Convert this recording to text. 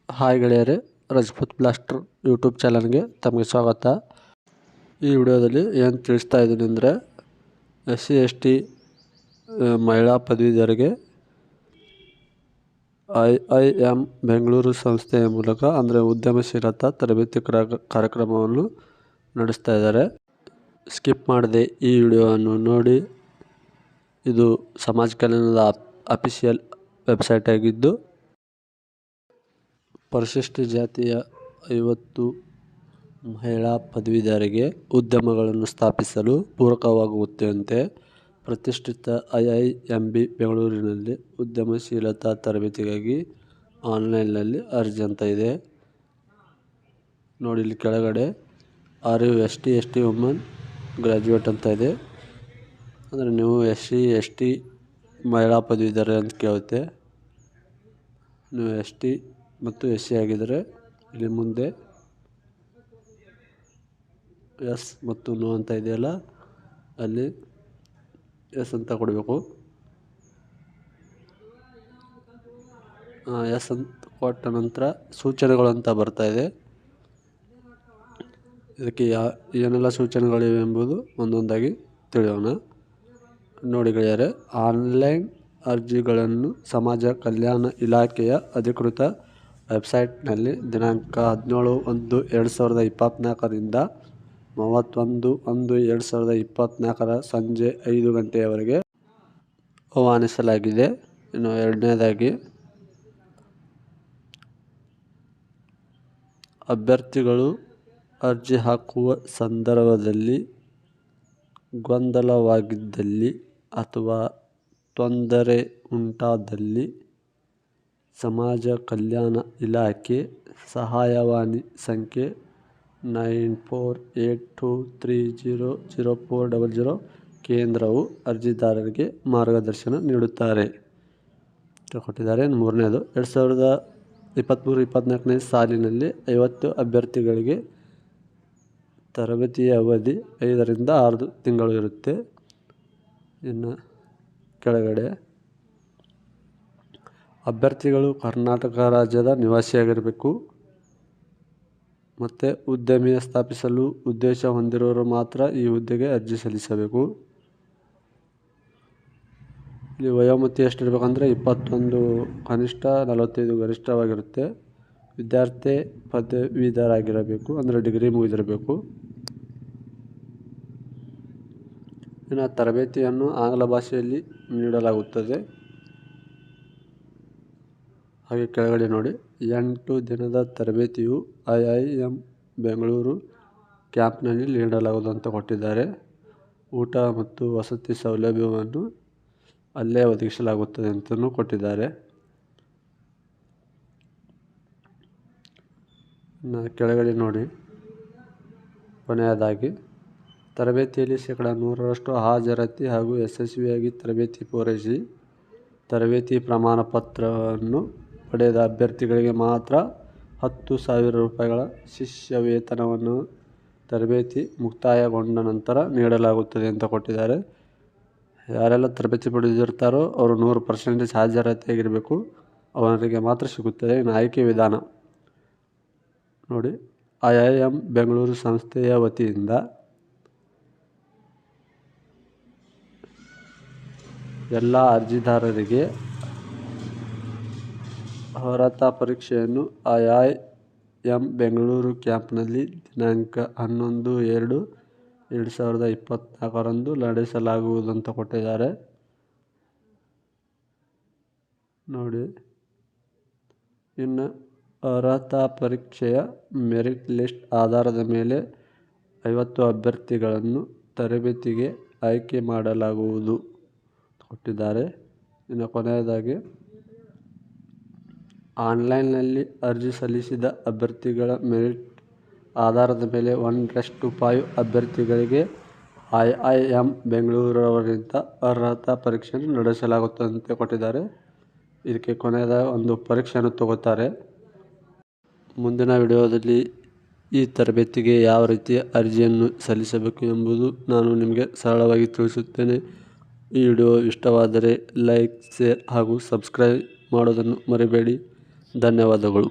Hi ಗೆಳೆಯರೇ, Rajput blaster YouTube ಚಾನಲ್ಗೆ ತಮಗೆ ಸ್ವಾಗತ. ಈ ವಿಡಿಯೋದಲ್ಲಿ ಏನು ತಿಳಿಸ್ತಾ ಇದ್ದೀನಿ ಅಂದರೆ SC/ST ಮಹಿಳಾ ಪದವೀಧರಿಗೆ IIM ಬೆಂಗಳೂರು ಸಂಸ್ಥೆಯ ಮೂಲಕ ಅಂದರೆ ಉದ್ಯಮಶೀಲತಾ ತರಬೇತಿ ಕಾರ್ಯಕ್ರಮವನ್ನು ನಡೆಸ್ತಾ ಇದ್ದಾರೆ. ಸ್ಕಿಪ್ ಮಾಡದೆ ಈ ವಿಡಿಯೋವನ್ನು ನೋಡಿ. ಇದು ಸಮಾಜ ಕಲ್ಯಾಣದ ಅಫಿಷಿಯಲ್ ವೆಬ್ಸೈಟ್ ಆಗಿದ್ದು ಪರಿಶಿಷ್ಟ ಜಾತಿಯ 50 ಮಹಿಳಾ ಪದವೀಧರಿಗೆ ಉದ್ಯಮಗಳನ್ನು ಸ್ಥಾಪಿಸಲು ಪೂರಕವಾಗುವಂತೆ ಪ್ರತಿಷ್ಠಿತ IIMB ಬೆಂಗಳೂರಿನಲ್ಲಿ ಉದ್ಯಮಶೀಲತಾ ತರಬೇತಿಗಾಗಿ ಆನ್ಲೈನ್ನಲ್ಲಿ ಅರ್ಜಿ ಅಂತ ಇದೆ ನೋಡಿ. ಇಲ್ಲಿ ಕೆಳಗಡೆ R U ST woman graduate ಅಂತ ಇದೆ. ಅಂದರೆ ನೀವು SC/ST ಮಹಿಳಾ ಪದವೀಧರ ಅಂತ ಕೇಳುತ್ತೆ. ನೀವು ST ಮತ್ತು SC ಆಗಿದ್ದರೆ ಇಲ್ಲಿ ಮುಂದೆ ಎಸ್ ಮತ್ತು ನೋ ಅಂತ ಇದೆಯಲ್ಲ, ಅಲ್ಲಿ ಎಸ್ ಅಂತ ಕೊಡಬೇಕು. ಎಸ್ ಅಂತ ಕೊಟ್ಟ ನಂತರ ಸೂಚನೆಗಳು ಅಂತ ಬರ್ತಾ ಇದೆ. ಇದಕ್ಕೆ ಏನೆಲ್ಲ ಸೂಚನೆಗಳಿವೆ ಎಂಬುದು ಒಂದೊಂದಾಗಿ ತಿಳಿಯೋಣ ನೋಡಿ ಗೆಳೆಯರೆ. ಆನ್ಲೈನ್ ಅರ್ಜಿಗಳನ್ನು ಸಮಾಜ ಕಲ್ಯಾಣ ಇಲಾಖೆಯ ಅಧಿಕೃತ ವೆಬ್ಸೈಟ್ನಲ್ಲಿ ದಿನಾಂಕ 17/1/2024 ರಿಂದ 31/1/2024 ಸಂಜೆ 5 ಗಂಟೆಯವರೆಗೆ ಆಹ್ವಾನಿಸಲಾಗಿದೆ. ಇನ್ನು ಎರಡನೇದಾಗಿ, ಅಭ್ಯರ್ಥಿಗಳು ಅರ್ಜಿ ಹಾಕುವ ಸಂದರ್ಭದಲ್ಲಿ ಗೊಂದಲವಾಗಿದ್ದಲ್ಲಿ ಅಥವಾ ತೊಂದರೆ ಉಂಟಾದಲ್ಲಿ ಸಮಾಜ ಕಲ್ಯಾಣ ಇಲಾಖೆ ಸಹಾಯವಾಣಿ ಸಂಖ್ಯೆ 9482300400 ಕೇಂದ್ರವು ಅರ್ಜಿದಾರರಿಗೆ ಮಾರ್ಗದರ್ಶನ ನೀಡುತ್ತಾರೆ ಕೊಟ್ಟಿದ್ದಾರೆ. ಮೂರನೇದು, 2023-24ನೇ ಸಾಲಿನಲ್ಲಿ 50 ಅಭ್ಯರ್ಥಿಗಳಿಗೆ ತರಬೇತಿಯ ಅವಧಿ 5 ರಿಂದ 6 ತಿಂಗಳು ಇರುತ್ತೆ. ಇನ್ನು ಕೆಳಗಡೆ, ಅಭ್ಯರ್ಥಿಗಳು ಕರ್ನಾಟಕ ರಾಜ್ಯದ ನಿವಾಸಿಯಾಗಿರಬೇಕು ಮತ್ತು ಉದ್ಯಮಿಯ ಸ್ಥಾಪಿಸಲು ಉದ್ದೇಶ ಹೊಂದಿರುವವರು ಮಾತ್ರ ಈ ಹುದ್ದೆಗೆ ಅರ್ಜಿ ಸಲ್ಲಿಸಬೇಕು. ಇಲ್ಲಿ ವಯೋಮಿತಿ ಎಷ್ಟಿರಬೇಕಂದ್ರೆ 21 ಕನಿಷ್ಠ, 45 ಗರಿಷ್ಠವಾಗಿರುತ್ತೆ. ವಿದ್ಯಾರ್ಥಿ ಪದವೀಧರಾಗಿರಬೇಕು, ಅಂದರೆ ಡಿಗ್ರಿ ಮುಗಿದಿರಬೇಕು. ಇನ್ನು ತರಬೇತಿಯನ್ನು ಆಂಗ್ಲ ಭಾಷೆಯಲ್ಲಿ ನೀಡಲಾಗುತ್ತದೆ. ಹಾಗೆ ಕೆಳಗಡೆ ನೋಡಿ, 8 ದಿನದ ತರಬೇತಿಯು IIM ಬೆಂಗಳೂರು ಕ್ಯಾಂಪ್ನಲ್ಲಿ ನೀಡಲಾಗುವುದು ಅಂತ ಕೊಟ್ಟಿದ್ದಾರೆ. ಊಟ ಮತ್ತು ವಸತಿ ಸೌಲಭ್ಯವನ್ನು ಅಲ್ಲೇ ಒದಗಿಸಲಾಗುತ್ತದೆ ಅಂತಲೂ ಕೊಟ್ಟಿದ್ದಾರೆ. ಕೆಳಗಡೆ ನೋಡಿ, ಕೊನೆಯದಾಗಿ, ತರಬೇತಿಯಲ್ಲಿ 100% ಹಾಜರಾತಿ ಹಾಗೂ ಯಶಸ್ವಿಯಾಗಿ ತರಬೇತಿ ಪೂರೈಸಿ ತರಬೇತಿ ಪ್ರಮಾಣ ಪತ್ರವನ್ನು ಪಡೆದ ಅಭ್ಯರ್ಥಿಗಳಿಗೆ ಮಾತ್ರ 10,000 ರೂಪಾಯಿಗಳ ಶಿಷ್ಯ ವೇತನವನ್ನು ತರಬೇತಿ ಮುಕ್ತಾಯಗೊಂಡ ನಂತರ ನೀಡಲಾಗುತ್ತದೆ ಅಂತ ಕೊಟ್ಟಿದ್ದಾರೆ. ಯಾರೆಲ್ಲ ತರಬೇತಿ ಪಡೆದಿರ್ತಾರೋ ಅವರು 100% ಹಾಜರಾತಿಯಾಗಿರಬೇಕು, ಅವರಿಗೆ ಮಾತ್ರ ಸಿಗುತ್ತದೆ. ಇನ್ನು ಆಯ್ಕೆ ವಿಧಾನ ನೋಡಿ, IIM ಬೆಂಗಳೂರು ಸಂಸ್ಥೆಯ ವತಿಯಿಂದ ಎಲ್ಲ ಅರ್ಜಿದಾರರಿಗೆ ಅರ್ಹತಾ ಪರೀಕ್ಷೆಯನ್ನು IIM ಬೆಂಗಳೂರು ಕ್ಯಾಂಪ್ನಲ್ಲಿ ದಿನಾಂಕ 11/2/2024 ನಡೆಸಲಾಗುವುದು ಅಂತ ಕೊಟ್ಟಿದ್ದಾರೆ ನೋಡಿ. ಇನ್ನು ಅರ್ಹತಾ ಪರೀಕ್ಷೆಯ ಮೆರಿಟ್ ಲಿಸ್ಟ್ ಆಧಾರದ ಮೇಲೆ 50 ಅಭ್ಯರ್ಥಿಗಳನ್ನು ತರಬೇತಿಗೆ ಆಯ್ಕೆ ಮಾಡಲಾಗುವುದು ಕೊಟ್ಟಿದ್ದಾರೆ. ಇನ್ನು ಕೊನೆಯದಾಗಿ, ಆನ್ಲೈನ್ನಲ್ಲಿ ಅರ್ಜಿ ಸಲ್ಲಿಸಿದ ಅಭ್ಯರ್ಥಿಗಳ ಮೆರಿಟ್ ಆಧಾರದ ಮೇಲೆ 1:5 ಅಭ್ಯರ್ಥಿಗಳಿಗೆ IIM ಬೆಂಗಳೂರವರಿಂದ ಅರ್ಹತಾ ಪರೀಕ್ಷೆಯನ್ನು ನಡೆಸಲಾಗುತ್ತದೆ ಅಂತ ಕೊಟ್ಟಿದ್ದಾರೆ. ಇದಕ್ಕೆ ಕೊನೆಯದಾಗಿ ಒಂದು ಪರೀಕ್ಷೆಯನ್ನು ತಗೋತಾರೆ. ಮುಂದಿನ ವಿಡಿಯೋದಲ್ಲಿ ಈ ತರಬೇತಿಗೆ ಯಾವ ರೀತಿ ಅರ್ಜಿಯನ್ನು ಸಲ್ಲಿಸಬೇಕು ಎಂಬುದು ನಾನು ನಿಮಗೆ ಸರಳವಾಗಿ ತಿಳಿಸುತ್ತೇನೆ. ಈ ವಿಡಿಯೋ ಇಷ್ಟವಾದರೆ ಲೈಕ್, ಶೇರ್ ಹಾಗೂ ಸಬ್ಸ್ಕ್ರೈಬ್ ಮಾಡೋದನ್ನು ಮರಿಬೇಡಿ. ಧನ್ಯವಾದಗಳು.